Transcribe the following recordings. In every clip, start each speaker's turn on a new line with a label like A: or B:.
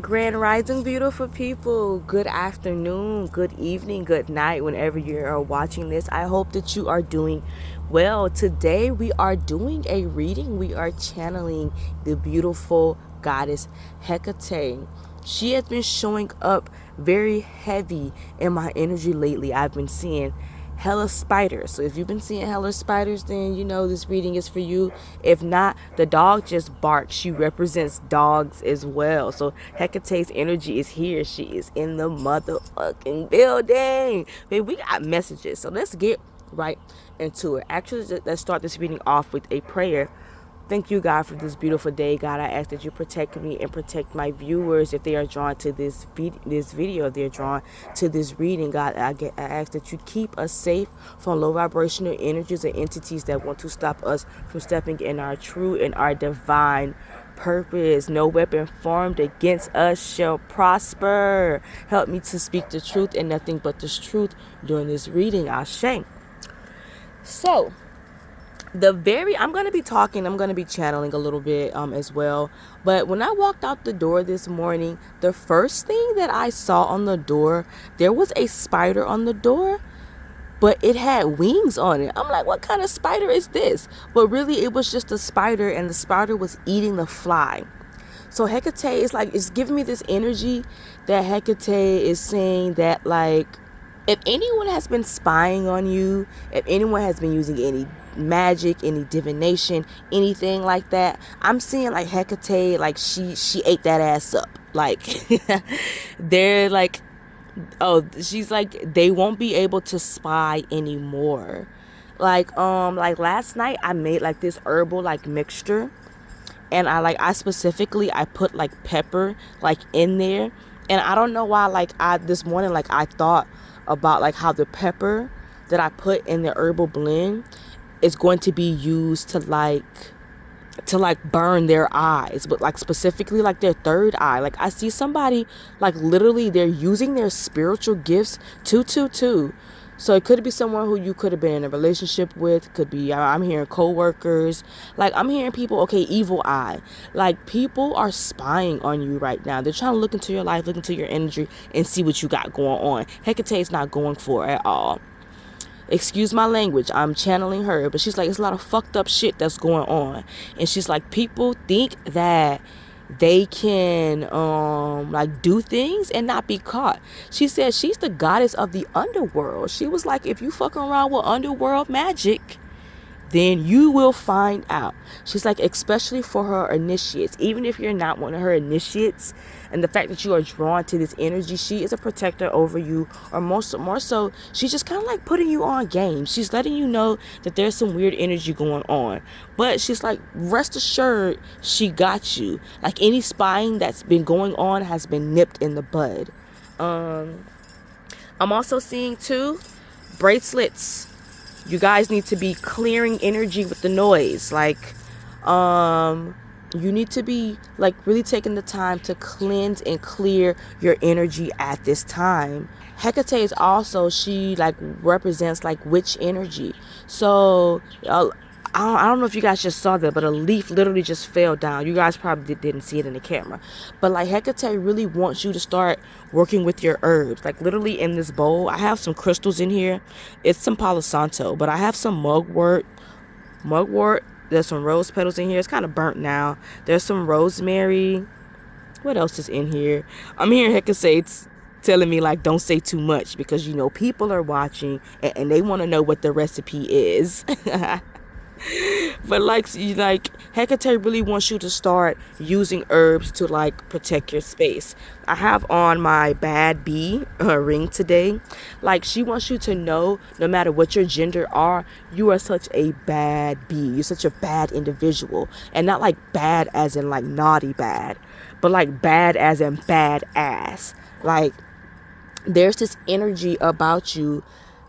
A: Grand Rising, beautiful people. Good afternoon, good evening, good night, whenever you are watching this. I hope that you are doing well. Today, we are doing a reading. We are channeling the beautiful goddess Hecate. She has been showing up very heavy in my energy lately. I've been seeing hella spiders. So if you've been seeing hella spiders, then you know this reading is for you. If not, the dog just barks. She represents dogs as well. So Hecate's energy is here. She is in the motherfucking building. Babe, we got messages. So let's get right into it. Actually, let's start this reading off with a prayer. Thank you, God, for this beautiful day. God, I ask that you protect me and protect my viewers if they are drawn to this video, if they're drawn to this reading. God, I ask that you keep us safe from low vibrational energies and entities that want to stop us from stepping in our true and our divine purpose. No weapon formed against us shall prosper. Help me to speak the truth and nothing but the truth during this reading. Ashe. So, I'm going to be talking, I'm going to be channeling a little bit as well. But when I walked out the door this morning, the first thing that I saw on the door, there was a spider on the door, but it had wings on it. I'm like, what kind of spider is this? But really, it was just a spider, and the spider was eating the fly. So Hecate is like, it's giving me this energy that Hecate is saying that, like, if anyone has been spying on you, if anyone has been using any magic, any divination, anything like that, I'm seeing like Hecate, like she ate that ass up. Like they're like, oh, she's like, they won't be able to spy anymore. Like last night I made like this herbal like mixture, and I specifically I put like pepper like in there, and I don't know why, like I this morning like I thought about like how the pepper that I put in the herbal blend is going to be used to burn their eyes, but like specifically like their third eye. Like I see somebody like literally they're using their spiritual gifts to so it could be someone who you could have been in a relationship with. Could be, I'm hearing co-workers. Like I'm hearing people, okay, evil eye. Like people are spying on you right now. They're trying to look into your life, look into your energy, and see what you got going on. Hecate's not going for it at all. Excuse my language, I'm channeling her, but she's like, it's a lot of fucked up shit that's going on. And she's like, people think that they can like do things and not be caught. She said she's the goddess of the underworld. She was like, if you fucking around with underworld magic, then you will find out. She's like, especially for her initiates, even if you're not one of her initiates, and the fact that you are drawn to this energy, she is a protector over you, or more so she's just kind of like putting you on game. She's letting you know that there's some weird energy going on, but she's like, rest assured, she got you. Like any spying that's been going on has been nipped in the bud. I'm also seeing too bracelets. You guys need to be clearing energy with the noise. Like, you need to be like really taking the time to cleanse and clear your energy at this time. Hecate is also, she like represents like witch energy. So I don't know if you guys just saw that, but a leaf literally just fell down. You guys probably didn't see it in the camera. But like Hecate really wants you to start working with your herbs. Like literally in this bowl, I have some crystals in here. It's some Palo Santo, but I have some mugwort. There's some rose petals in here. It's kind of burnt now. There's some rosemary. What else is in here? I'm hearing Hecate telling me like, don't say too much, because you know people are watching and they want to know what the recipe is. But like Hecate really wants you to start using herbs to like protect your space. I have on my bad bee ring today. Like she wants you to know, no matter what your gender are, you are such a bad bee. You're such a bad individual, and not like bad as in like naughty bad, but like bad as in bad ass. Like there's this energy about you.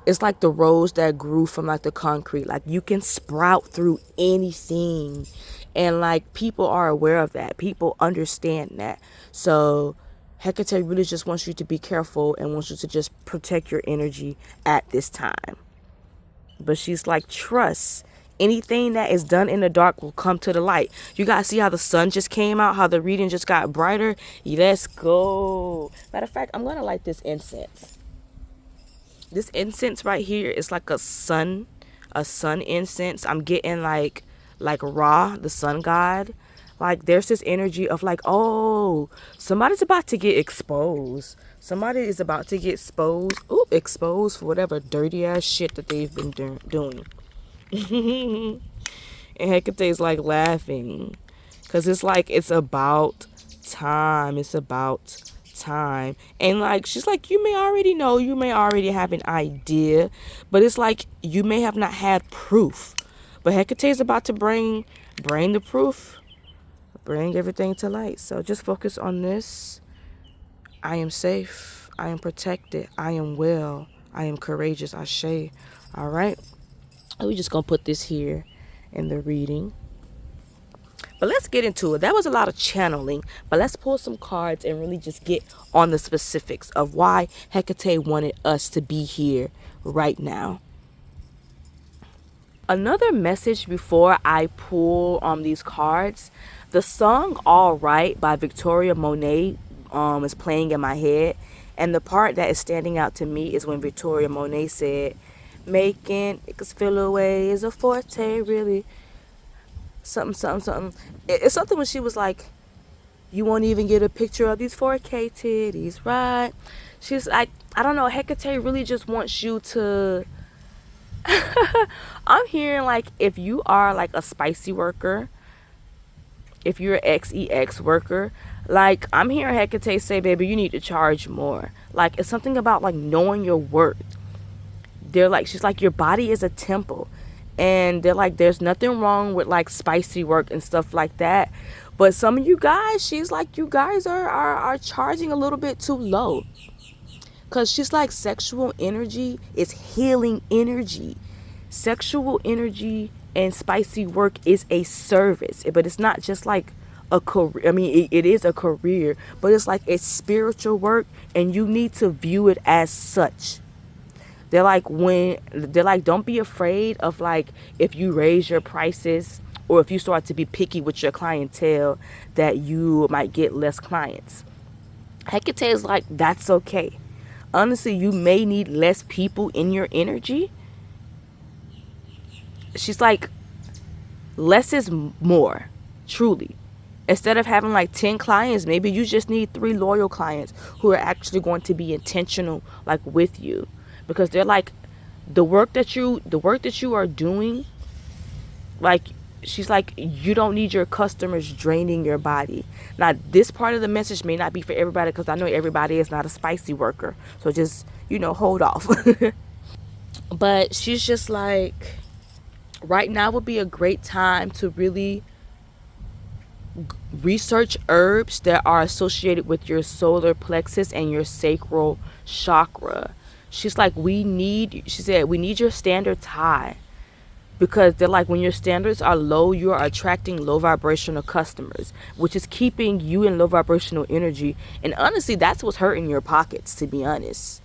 A: It's like the rose that grew from like the concrete. Like you can sprout through anything. And like people are aware of that. People understand that. So Hecate really just wants you to be careful and wants you to just protect your energy at this time. But she's like, trust Anything that is done in the dark will come to the light. You guys see how the sun just came out, how the reading just got brighter? Let's go. Matter of fact, I'm going to light this incense. This incense right here is like a sun incense. I'm getting like Ra, the sun god. Like there's this energy of like, oh, somebody's about to get exposed. Somebody is about to get exposed. Ooh, exposed for whatever dirty ass shit that they've been doing. And Hecate's like laughing because it's like it's about time. It's about time. And like she's like, you may already know, you may already have an idea, but it's like you may have not had proof. But Hecate is about to bring the proof, bring everything to light. So just focus on this. I am safe. I am protected. I am well. I am courageous. Ashe. All right. We're just gonna put this here in the reading. But let's get into it. That was a lot of channeling, but let's pull some cards and really just get on the specifics of why Hecate wanted us to be here right now. Another message before I pull these cards. The song All Right by Victoria Monet is playing in my head, and the part that is standing out to me is when Victoria Monet said, making niggas feel away is a forte, really. Something. It's something when she was like, you won't even get a picture of these 4K titties, right? She's like, I don't know, Hecate really just wants you to... I'm hearing like, if you are like a spicy worker, if you're an XEX worker, like I'm hearing Hecate say, baby, you need to charge more. Like it's something about like knowing your worth. They're like, she's like, your body is a temple. And they're like, there's nothing wrong with like spicy work and stuff like that. But some of you guys, she's like, you guys are charging a little bit too low. Because she's like, sexual energy is healing energy. Sexual energy and spicy work is a service. But it's not just like a career. I mean, it is a career. But it's like it's spiritual work. And you need to view it as such. They're like, don't be afraid of like, if you raise your prices or if you start to be picky with your clientele, that you might get less clients. Hecate is like, that's okay. Honestly, you may need less people in your energy. She's like, less is more, truly. Instead of having like 10 clients, maybe you just need 3 loyal clients who are actually going to be intentional like with you. Because they're like, the work that you are doing, like she's like, you don't need your customers draining your body. Now this part of the message may not be for everybody, because I know everybody is not a spicy worker, so just hold off. But she's just like, right now would be a great time to really research herbs that are associated with your solar plexus and your sacral chakra. She's like, she said, we need your standards high. Because they're like, when your standards are low, you are attracting low vibrational customers, which is keeping you in low vibrational energy. And honestly, that's what's hurting your pockets, to be honest.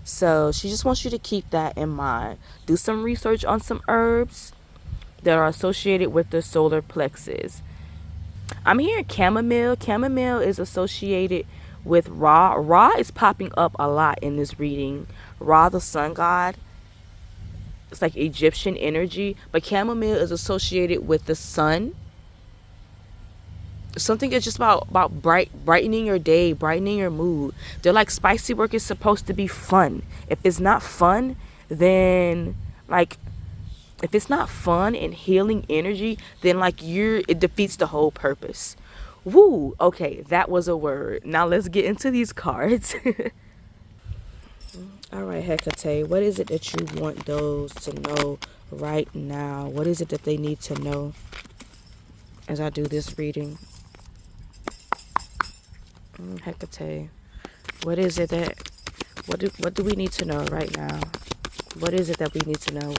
A: So she just wants you to keep that in mind. Do some research on some herbs that are associated with the solar plexus. I'm hearing chamomile. Chamomile is associated with Ra. Ra is popping up a lot in this reading. Ra, the sun god. It's like Egyptian energy. But chamomile is associated with the sun. Something that's just about brightening your day, brightening your mood. They're like, spicy work is supposed to be fun. If it's not fun, then like, if it's not fun and healing energy, then like it defeats the whole purpose. Woo! Okay, that was a word. Now let's get into these cards. All right, Hecate, what is it that you want those to know right now? What is it that they need to know as I do this reading? Hecate, what is it that, what do we need to know right now? What is it that we need to know?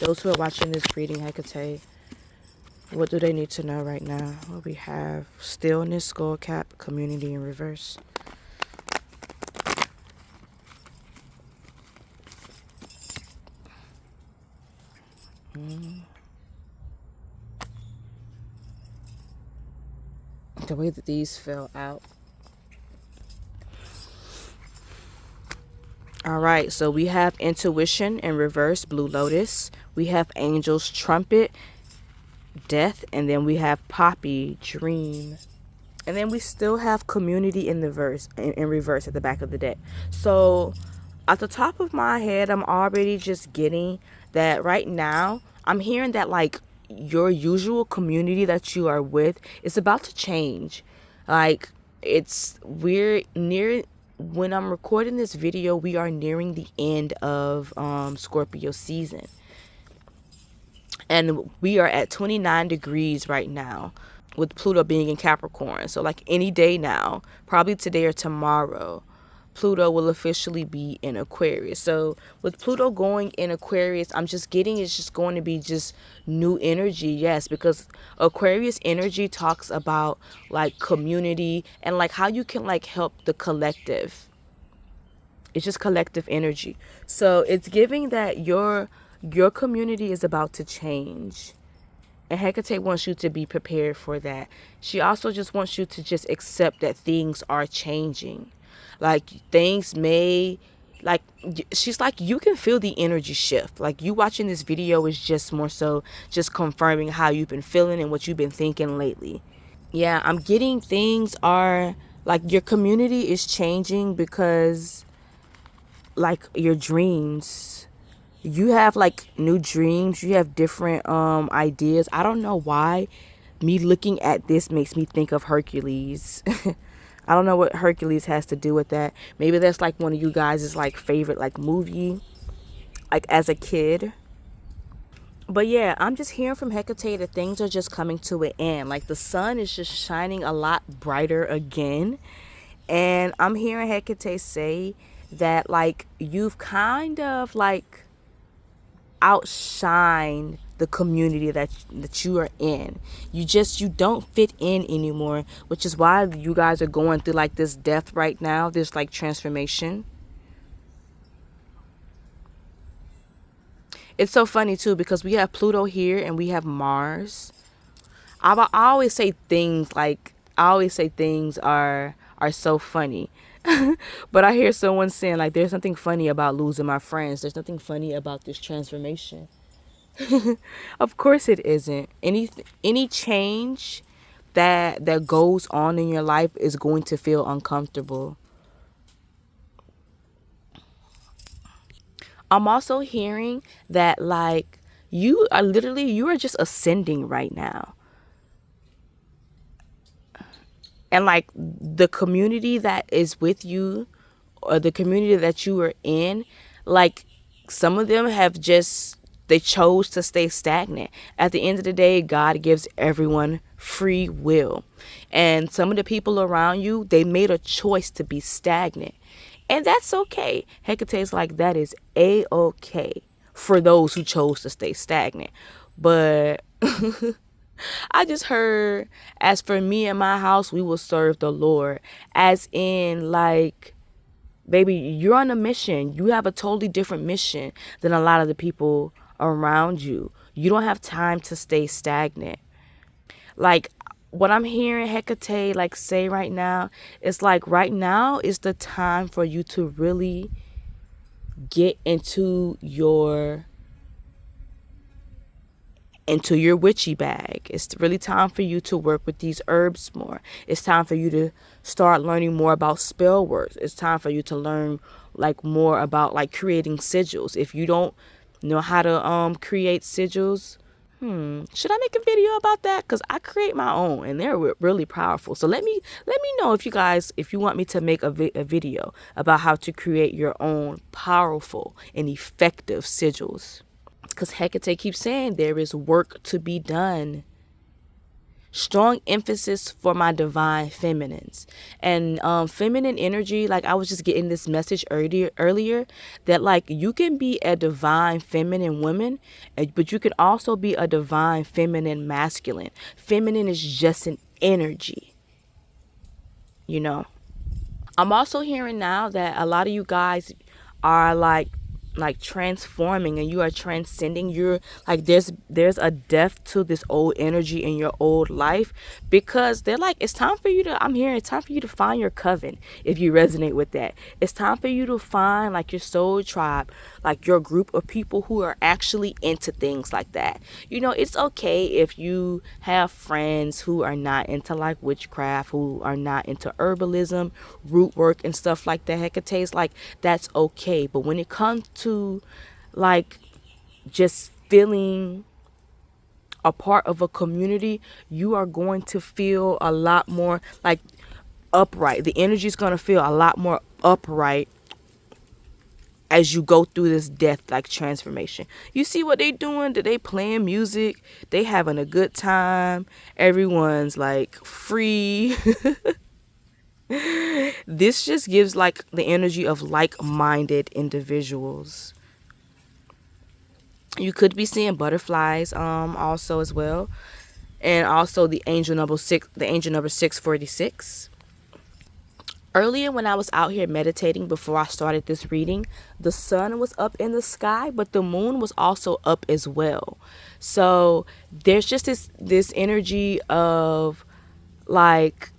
A: Those who are watching this reading, Hecate, what do they need to know right now? Well, we have stillness, skull cap, community in reverse. the way that these fell out. All right, so we have intuition in reverse, blue lotus. We have angels, trumpet, death, and then we have poppy, dream. And then we still have community in the verse in reverse at the back of the deck. So at the top of my head, I'm already just getting that right now. I'm hearing that like your usual community that you are with is about to change. Like we're near, when I'm recording this video, we are nearing the end of Scorpio season. And we are at 29 degrees right now, with Pluto being in Capricorn. So like any day now, probably today or tomorrow, Pluto will officially be in Aquarius. So with Pluto going in Aquarius, I'm just getting it's just going to be just new energy. Yes, because Aquarius energy talks about like community and like how you can like help the collective. It's just collective energy. So it's giving that your community is about to change. And Hecate wants you to be prepared for that. She also just wants you to just accept that things are changing. Like things may, like she's like, you can feel the energy shift. Like you watching this video is just more so just confirming how you've been feeling and what you've been thinking lately. Yeah, I'm getting things are like your community is changing because like your dreams, you have like new dreams, you have different ideas. I don't know why me looking at this makes me think of Hercules. I don't know what Hercules has to do with that. Maybe that's like one of you guys' like favorite like movie, like as a kid. But yeah, I'm just hearing from Hecate that things are just coming to an end. Like the sun is just shining a lot brighter again. And I'm hearing Hecate say that like you've kind of like outshine the community that you are in. You don't fit in anymore, which is why you guys are going through like this death right now, this like transformation. It's so funny too because we have Pluto here and we have Mars. I always say things like I always say things are so funny. But I hear someone saying like there's nothing funny about losing my friends. There's nothing funny about this transformation. Of course it isn't. Any change that goes on in your life is going to feel uncomfortable. I'm also hearing that like you are just ascending right now. And like the community that is with you or the community that you are in, like some of them have just they chose to stay stagnant. At the end of the day, God gives everyone free will. And some of the people around you, they made a choice to be stagnant. And that's okay. Hecate's like that is a-okay for those who chose to stay stagnant. But I just heard, as for me and my house, we will serve the Lord. As in, like, baby, you're on a mission. You have a totally different mission than a lot of the people around you. You don't have time to stay stagnant. Like, what I'm hearing Hecate, like, say right now, is like, right now is the time for you to really get into your witchy bag. It's really time for you to work with these herbs more. It's time for you to start learning more about spell words. It's time for you to learn like more about like creating sigils. If you don't know how to create sigils, should I make a video about that? Because I create my own and they're really powerful. So let me know if you guys, if you want me to make a video about how to create your own powerful and effective sigils. Because Hecate keeps saying there is work to be done. Strong emphasis for my divine feminines. And feminine energy, like I was just getting this message earlier that like you can be a divine feminine woman, but you can also be a divine feminine masculine. Feminine is just an energy, you know. I'm also hearing now that a lot of you guys are like like transforming and you are transcending. You're like, there's a depth to this old energy in your old life, because they're like, it's time for you to, I'm hearing, it's time for you to find your coven. If you resonate with that, it's time for you to find like your soul tribe, like your group of people who are actually into things like that. You know, it's okay if you have friends who are not into like witchcraft, who are not into herbalism, root work and stuff like that, Hecate's, like, that's okay. But when it comes to like just feeling a part of a community, you are going to feel a lot more like upright. The energy is going to feel a lot more upright as you go through this death like transformation. You see what they doing? They playing music, they having a good time, everyone's like free. This just gives like the energy of like-minded individuals. You could be seeing butterflies also as well, and also the angel number 6, the angel number 646. Earlier when I was out here meditating before I started this reading, the sun was up in the sky, but the moon was also up as well. So there's just this energy of like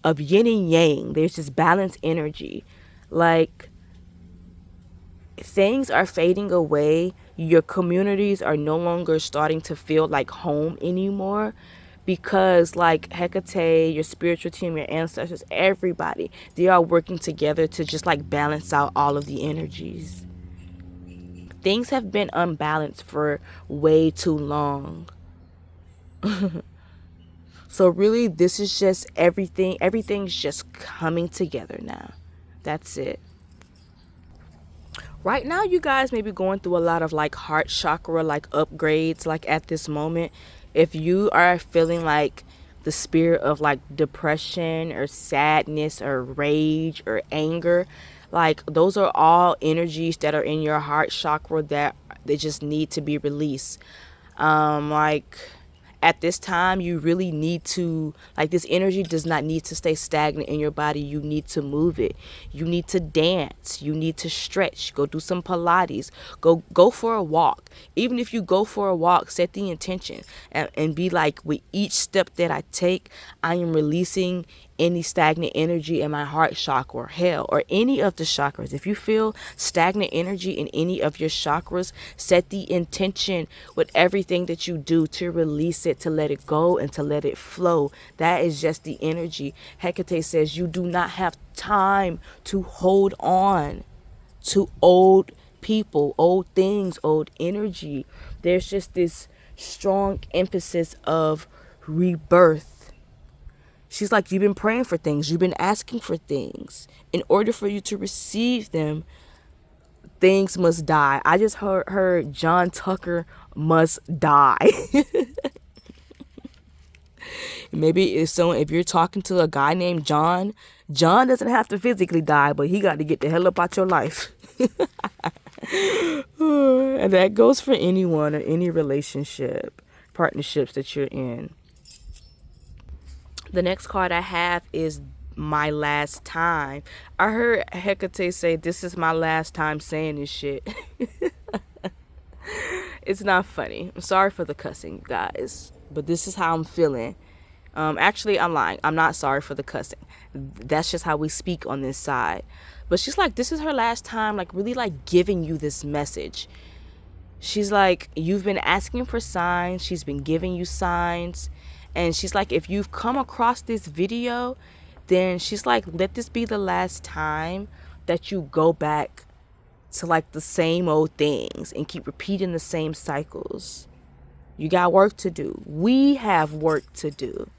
A: of yin and yang. There's this balanced energy. Like, things are fading away. Your communities are no longer starting to feel like home anymore, because like Hecate, your spiritual team, your ancestors, everybody, they are working together to just like balance out all of the energies. Things have been unbalanced for way too long. So really, this is just everything's just coming together now. That's it. Right now, you guys may be going through a lot of like heart chakra like upgrades like at this moment. If you are feeling like the spirit of like depression or sadness or rage or anger, like those are all energies that are in your heart chakra that they just need to be released. Like, at this time, you really need to, like, this energy does not need to stay stagnant in your body. You need to move it. You need to dance. You need to stretch. Go do some Pilates. Go for a walk. Even if you go for a walk, set the intention and be like, with each step that I take, I am releasing any stagnant energy in my heart chakra, hell, or any of the chakras. If you feel stagnant energy in any of your chakras, set the intention with everything that you do to release it, to let it go and to let it flow. That is just the energy. Hecate says you do not have time to hold on to old people, old things, old energy. There's just this strong emphasis of rebirth. She's like, you've been praying for things. You've been asking for things. In order for you to receive them, things must die. I just heard John Tucker must die. Maybe if you're talking to a guy named John, John doesn't have to physically die, but he got to get the hell up out your life. And that goes for anyone or any relationship, partnerships that you're in. The next card I have is my last time. I heard Hecate say, this is my last time saying this shit. It's not funny. I'm sorry for the cussing, you guys, but this is how I'm feeling. Actually, I'm lying. I'm not sorry for the cussing. That's just how we speak on this side. But she's like, this is her last time, like really like giving you this message. She's like, you've been asking for signs. She's been giving you signs. And she's like, if you've come across this video, then she's like, let this be the last time that you go back to like the same old things and keep repeating the same cycles. You got work to do. We have work to do.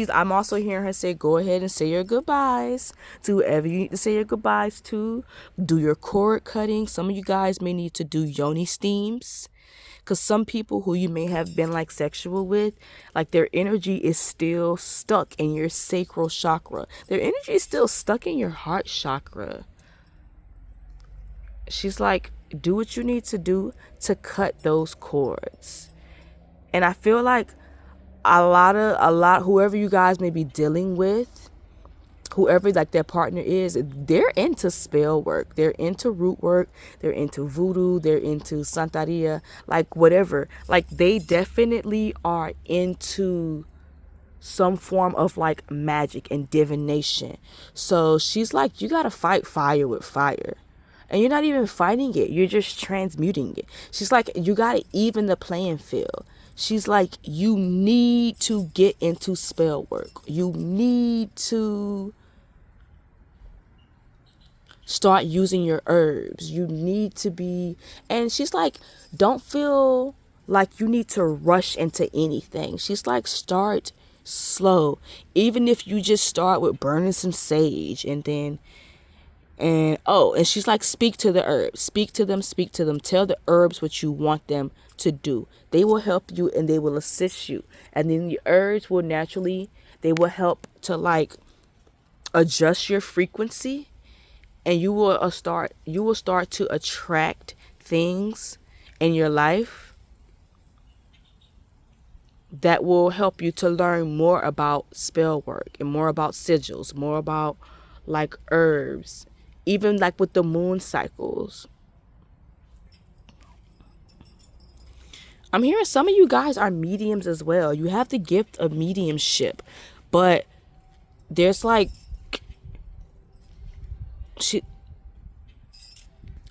A: I'm also hearing her say, go ahead and say your goodbyes to whoever you need to say your goodbyes to. Do your cord cutting. Some of you guys may need to do yoni steams, because some people who you may have been like sexual with, like their energy is still stuck in your sacral chakra. Their energy is still stuck in your heart chakra. She's like, do what you need to do to cut those cords. And I feel like a lot, whoever you guys may be dealing with, whoever like their partner is, they're into spell work, they're into root work, they're into voodoo, they're into santeria, like whatever. Like they definitely are into some form of like magic and divination. So she's like, you gotta fight fire with fire. And you're not even fighting it, you're just transmuting it. She's like, you gotta even the playing field. She's like, you need to get into spell work. You need to start using your herbs. You need to be, and she's like, don't feel like you need to rush into anything. She's like, start slow. Even if you just start with burning some sage and then, and she's like, speak to the herbs, speak to them, speak to them. Tell the herbs what you want them to do. They will help you and they will assist you. And then the herbs will naturally, they will help to like adjust your frequency, and you will start to attract things in your life that will help you to learn more about spell work and more about sigils, more about like herbs, even like with the moon cycles. I'm hearing some of you guys are mediums as well. You have the gift of mediumship, but there's like she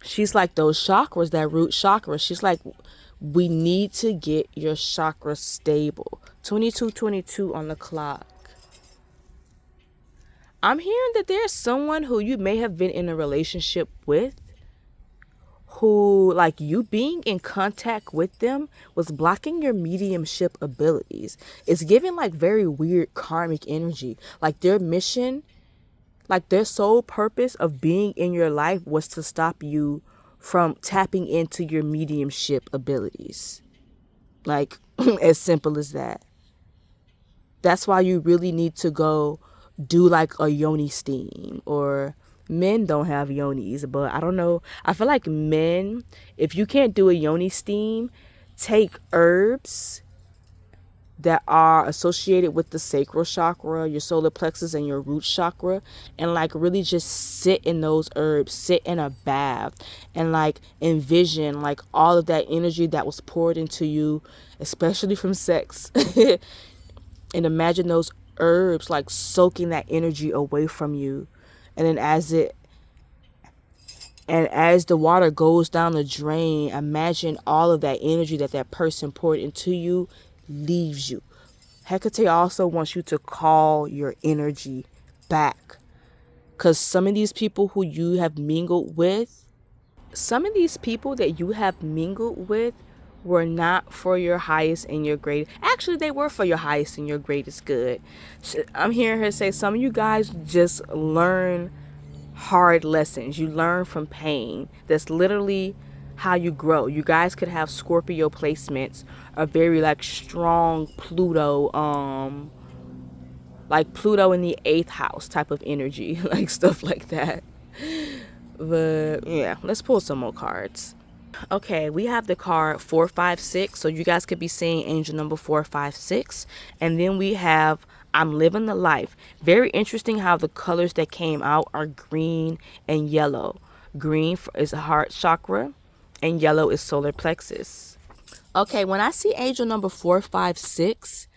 A: she's like those chakras, that root chakra. She's like, we need to get your chakra stable. 2222 on the clock. I'm hearing that there's someone who you may have been in a relationship with, who like you being in contact with them was blocking your mediumship abilities. It's giving like very weird karmic energy. Like their mission, like their sole purpose of being in your life was to stop you from tapping into your mediumship abilities. Like as simple as that. That's why you really need to go do like a yoni steam. Or men don't have yonis, but I don't know. I feel like men, if you can't do a yoni steam, take herbs that are associated with the sacral chakra, your solar plexus, and your root chakra, and like really just sit in those herbs, sit in a bath, and like envision like all of that energy that was poured into you, especially from sex. And imagine those herbs like soaking that energy away from you. And then as the water goes down the drain, imagine all of that energy that that person poured into you leaves you. Hecate also wants you to call your energy back. Because some of these people who you have mingled with, some of these people that you have mingled with were not for your highest and your greatest. Actually, they were for your highest and your greatest good. I'm hearing her say some of you guys just learn hard lessons. You learn from pain. That's literally how you grow. You guys could have Scorpio placements, a very like strong Pluto, like Pluto in the 8th house type of energy, like stuff like that. But yeah, let's pull some more cards. Okay, we have the card 456. So you guys could be seeing angel number 456. And then we have I'm living the life. Very interesting how the colors that came out are green and yellow. Green is a heart chakra and yellow is solar plexus. Okay, when I see angel number 456,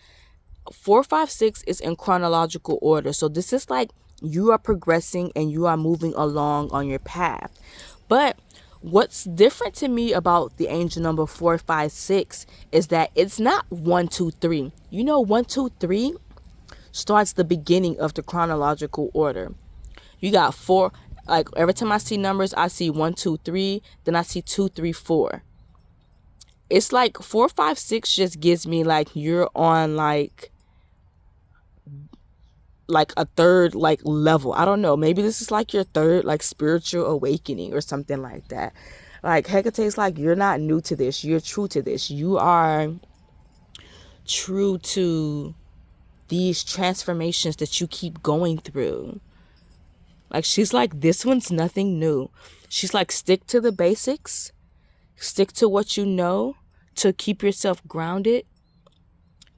A: 456 is in chronological order. So this is like you are progressing and you are moving along on your path. But what's different to me about the angel number 456 is that it's not 1, 2, 3. You know, 1, 2, 3 starts the beginning of the chronological order. You got 4. Like every time I see numbers, I see 1, 2, 3. Then I see 2, 3, 4. It's like 4, 5, 6 just gives me like you're on like a third like level. I don't know, maybe this is like your third like spiritual awakening or something like that. Like Hecate's like, you're not new to this, you're true to this, you are true to these transformations that you keep going through. Like she's like, this one's nothing new. She's like, stick to the basics, stick to what you know to keep yourself grounded,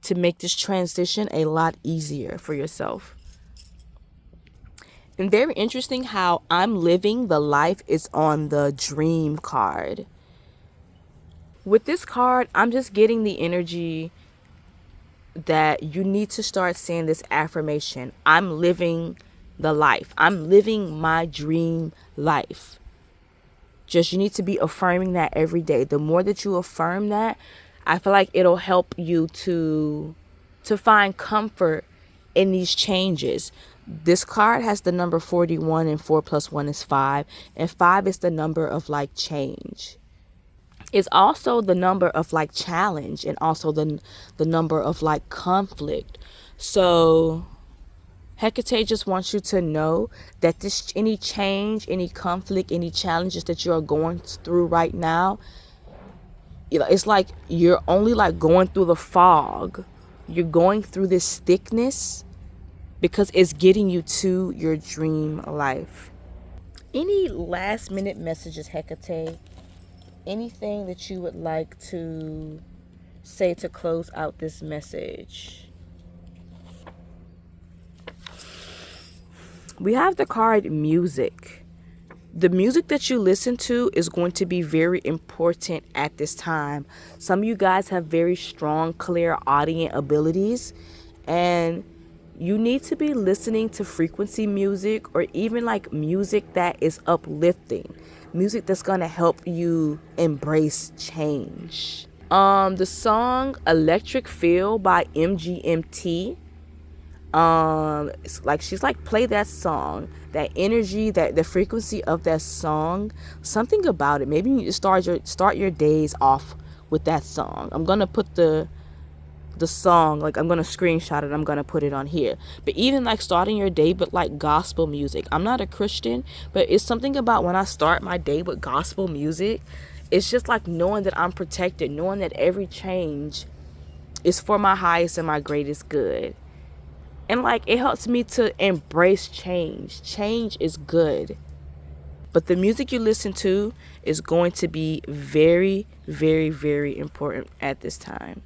A: to make this transition a lot easier for yourself. And very interesting how I'm living the life is on the dream card. With this card, I'm just getting the energy that you need to start saying this affirmation. I'm living the life. I'm living my dream life. Just you need to be affirming that every day. The more that you affirm that, I feel like it'll help you to find comfort in these changes. This card has the number 41, and 4 plus 1 is 5, and 5 is the number of like change. It's also the number of like challenge, and also the number of like conflict. So Hecate just wants you to know that this any change, any conflict, any challenges that you are going through right now, it's like you're only like going through the fog. You're going through this thickness because it's getting you to your dream life. Any last minute messages, Hecate? Anything that you would like to say to close out this message? We have the card music. The music that you listen to is going to be very important at this time. Some of you guys have very strong, clear audience abilities, and you need to be listening to frequency music, or even like music that is uplifting, music that's going to help you embrace change. The song Electric Feel by MGMT, it's like she's like, play that song, that energy, that the frequency of that song, something about it. Maybe you start your days off with that song. I'm gonna put the song, like I'm gonna screenshot it, I'm gonna put it on here. But even like starting your day with like gospel music. I'm not a Christian, but it's something about when I start my day with gospel music, it's just like knowing that I'm protected, knowing that every change is for my highest and my greatest good. And like it helps me to embrace change. Change is good. But the music you listen to is going to be very, very, very important at this time.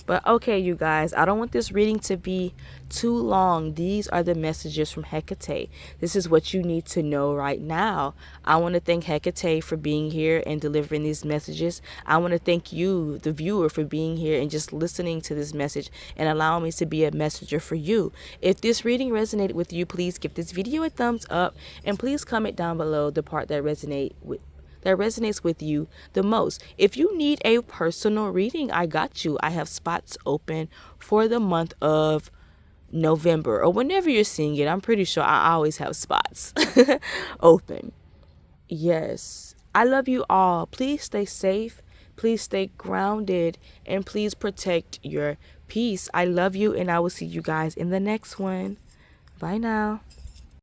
A: But okay, you guys, I don't want this reading to be too long. These are the messages from Hecate. This is what you need to know right now. I want to thank Hecate for being here and delivering these messages. I want to thank you, the viewer, for being here and just listening to this message and allowing me to be a messenger for you. If this reading resonated with you, please give this video a thumbs up, and please comment down below the part that resonates with you the most. If you need a personal reading, I got you. I have spots open for the month of November, or whenever you're seeing it. I'm pretty sure I always have spots open. Yes, I love you all. Please stay safe, please stay grounded, and please protect your peace. I love you, and I will see you guys in the next one. Bye now.